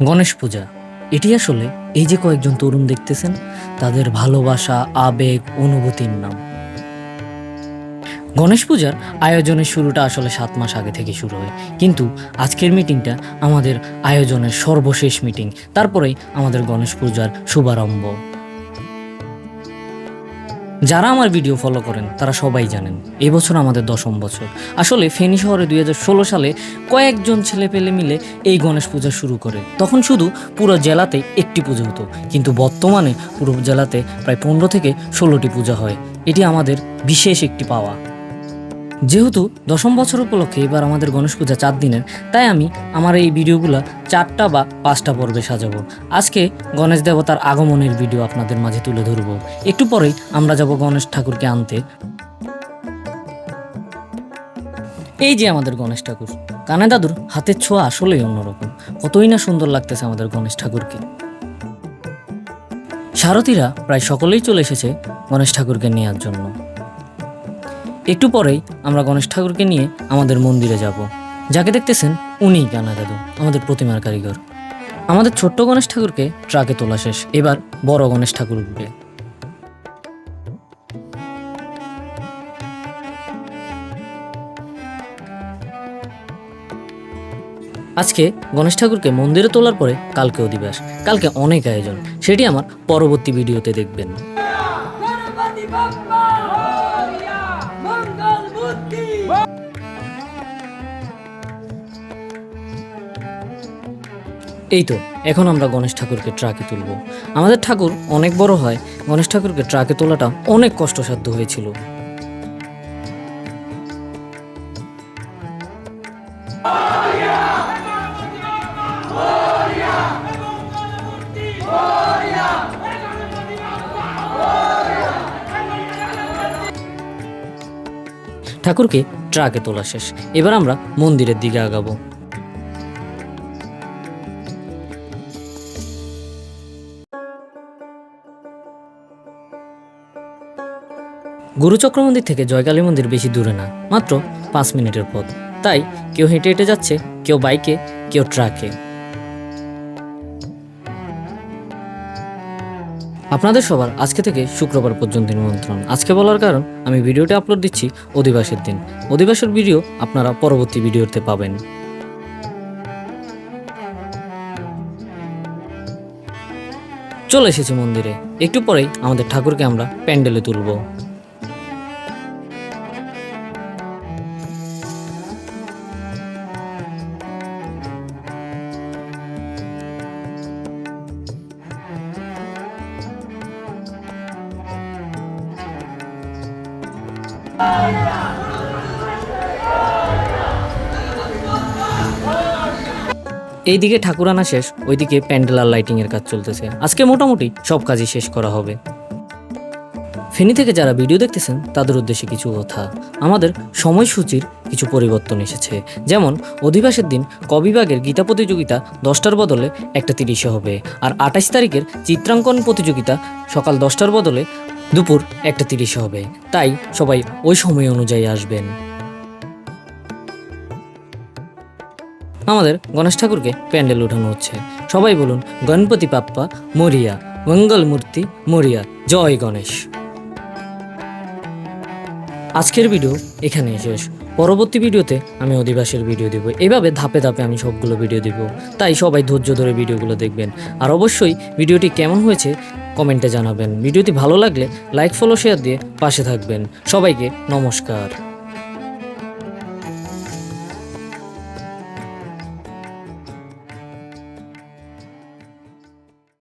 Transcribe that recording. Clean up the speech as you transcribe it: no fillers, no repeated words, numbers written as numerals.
গণেশ পূজা এটি আসলে এই যে কয়েকজন তরুণ দেখতেছেন তাদের ভালোবাসা, আবেগ, অনুভূতির নাম। গণেশ পূজার আয়োজনের শুরুটা আসলে 7 মাস আগে থেকে শুরু হয়, কিন্তু আজকের মিটিংটা আমাদের আয়োজনের সর্বশেষ মিটিং। তারপরেই আমাদের গণেশ পূজার শুভারম্ভ। যারা আমার ভিডিও ফলো করেন তারা সবাই জানেন এবছর আমাদের 10ম বছর। আসলে ফেনী শহরে 2016 সালে কয়েকজন ছেলেপেলে মিলে এই গণেশ পূজা শুরু করে। তখন শুধু পুরো জেলাতে একটি পুজো হতো, কিন্তু বর্তমানে পুরো জেলাতে প্রায় 15 থেকে 16টি পূজা হয়। এটি আমাদের বিশেষ একটি পাওয়া। যেহেতু 10ম বছর উপলক্ষে এবার আমাদের গণেশ পূজা 4 দিনের, তাই আমি আমার এই ভিডিওগুলো 4টা বা 5টা পর্বে সাজাবো। আজকে গণেশ দেবতার আগমনের ভিডিও আপনাদের মাঝে তুলে ধরবো। একটু পরেই আমরা যাব গণেশ ঠাকুরকে আনতে। এই যে আমাদের গণেশ ঠাকুর, কানা দাদুর হাতের ছোঁয়া আসলেই অন্যরকম। কতই না সুন্দর লাগতেছে আমাদের গণেশ ঠাকুরকে। সারথীরা প্রায় সকলেই চলে এসেছে গণেশ ঠাকুরকে নেওয়ার জন্য। একটু পরেই আমরা গণেশ ঠাকুরকে নিয়ে আমাদের মন্দিরে যাব। যাকে দেখতেছেন উনিই কানা দাদু, আমাদের প্রতিমার কারিগর। আমাদের ছোট্ট গণেশ ঠাকুরকে ট্রাকে তোলা শেষ, এবার বড় গণেশ ঠাকুর উঠবে। আজকে গণেশ ঠাকুরকে মন্দিরে তোলার পরে কালকে অধিবাস, কালকে অনেক আয়োজন, সেটি আমার পরবর্তী ভিডিওতে দেখবেন। এই তো এখন আমরা গণেশ ঠাকুরকে ট্রাকে তুলব। আমাদের ঠাকুর অনেক বড় হয়, গণেশ ঠাকুরকে ট্রাকে তোলাটা অনেক কষ্টসাধ্য হয়েছিল। ঠাকুরকে ট্রাকে তোলা শেষ, এবার আমরা মন্দিরের দিকে আগাবো। গুরুচক্র মন্দির থেকে জয়কালী মন্দির বেশি দূরে না, মাত্র 5 মিনিটের পথ। তাই কেউ হেঁটে হেঁটে যাচ্ছে, কেউ বাইকে, কেউ ট্রাকে। আপনাদের সবার আজকে থেকে শুক্রবার পর্যন্ত নিমন্ত্রণ। আজকে বলার কারণ আমি ভিডিওটি আপলোড দিচ্ছি অধিবাসের দিন। অধিবাসের ভিডিও আপনারা পরবর্তী ভিডিওতে পাবেন। চলে এসেছি মন্দিরে। একটু পরেই আমাদের ঠাকুরকে আমরা প্যান্ডেলে তুলব। এইদিকে ঠাকুর আনা শেষ, ওইদিকে প্যান্ডেল আর লাইটিং এর কাজ চলতেছে। আজকে মোটামুটি সব কাজই শেষ করা হবে। ফেনী থেকে যারা ভিডিও দেখতেছেন তাদের উদ্দেশ্যে কিছু কথা। আমাদের সময়সূচির কিছু পরিবর্তন এসেছে। যেমন অধিবাসের দিন কবিভাগের গীতা প্রতিযোগিতা 10টার বদলে 1:30 হবে, আর 28 তারিখের চিত্রাঙ্কন প্রতিযোগিতা সকাল 10টার বদলে দুপুর 1:30 হবে। তাই সবাই ওই সময় অনুযায়ী আসবেন। আমাদের গণেশ ঠাকুরকে প্যান্ডেল উঠানো হচ্ছে। সবাই বলুন গণপতি বাপ্পা মরিয়া, মঙ্গল মূর্তি মরিয়া, জয় গণেশ। আজকের ভিডিও এখানেই শেষ। পরবর্তী ভিডিওতে আমি অধিবাসের ভিডিও দেব। এভাবে ধাপে ধাপে আমি সবগুলো ভিডিও দেব, তাই সবাই ধৈর্য ধরে ভিডিওগুলো দেখবেন। আর অবশ্যই ভিডিওটি কেমন হয়েছে কমেন্টে জানাবেন। ভিডিওটি ভালো লাগলে লাইক, ফলো, শেয়ার দিয়ে পাশে থাকবেন। সবাইকে নমস্কার।